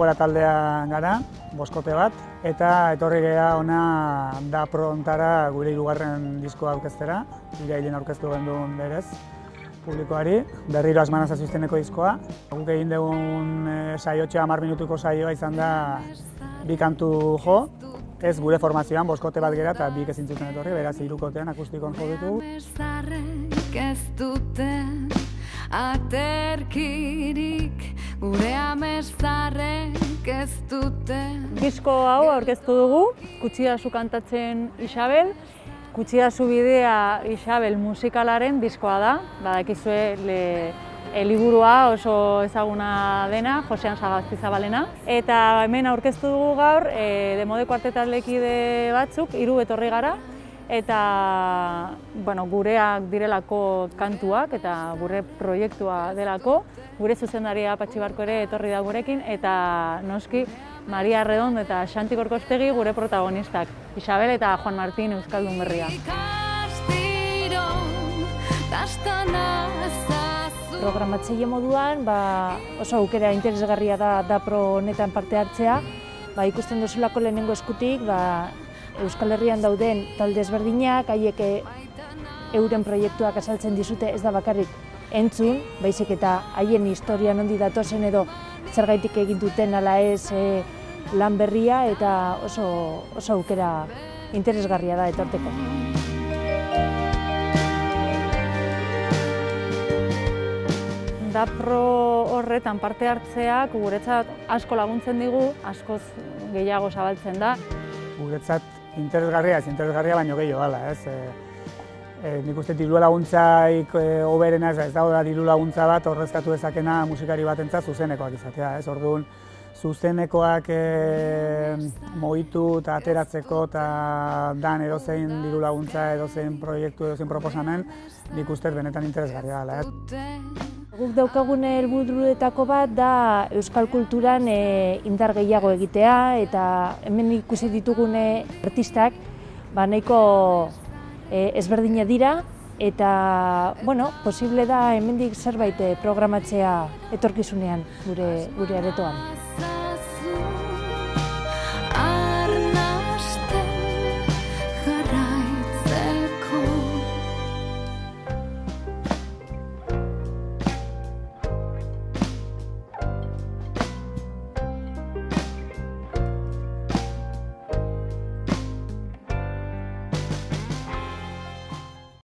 Afuera taldea gara, boskote bat, eta etorri geha ona Da Prontara gure hirugarren diskoa aurkeztera, irailean aurkeztu genduen berez publikoari, berriro Asmana izeneko diskoa. Guk egin dugun saiotxea 10 minutuko saioa izan da 2 kantu jo, ez gure formazioan boskote bat gera eta 2 ezin zuten etorri, beraz 3kotean akustikon jo ditugu. Aterkirik gure amesarrek ez dute. Disko hau aurkeztu dugu, Kutsiazu kantatzen Isabel. Kutsiazu bidea Isabel musikalaren diskoa da. Badakizue liburua oso ezaguna dena, Josean Sagastizabalena. Eta hemen aurkeztu dugu gaur, Demode Kuartet taldekide batzuk, 3 etorri gara. Eta gureak direlako kantuak eta gure proiektua delako. Gure zuzendaria Patxi Barko ere etorri da gurekin eta noski Maria Arredondo eta Xanti Gorkostegi gure protagonistak. Isabel eta Juan Martín Euskaldun berria. Programatzaile moduan oso aukera interesgarria da pro honetan parte hartzea. Ikusten duzulako lehenengo eskutik Euskal Herrian dauden talde ezberdinak, haiek euren proiektuak azaltzen dizute, ez da bakarrik entzun, baizik eta haien historia nondi datozen edo zergaitik egin duten ala ez lan berria eta oso aukera interesgarria da etorteko. Da pro horretan parte hartzeak guretzat asko laguntzen digu, askoz gehiago zabaltzen da. Guretzat interesgarria baino gehiago dela, ez? Nik uste diru laguntzaik hoberena ez dago da diru laguntza bat horrezkatu dezakena musikari batentzat zuzenekoak izatea, ez? Orduan, zuzenekoak mugitu eta ateratzeko eta dan edozein diru laguntza, edozein proiektu, edozein proposamen, nik uste benetan interesgarria dela, ez? Guk daukagun helburuetako bat da euskal kulturan indar gehiago egitea eta hemen ikusi ditugun artistak nahiko ezberdina dira eta posible da hemendik zerbait programatzea etorkizunean gure aretoan.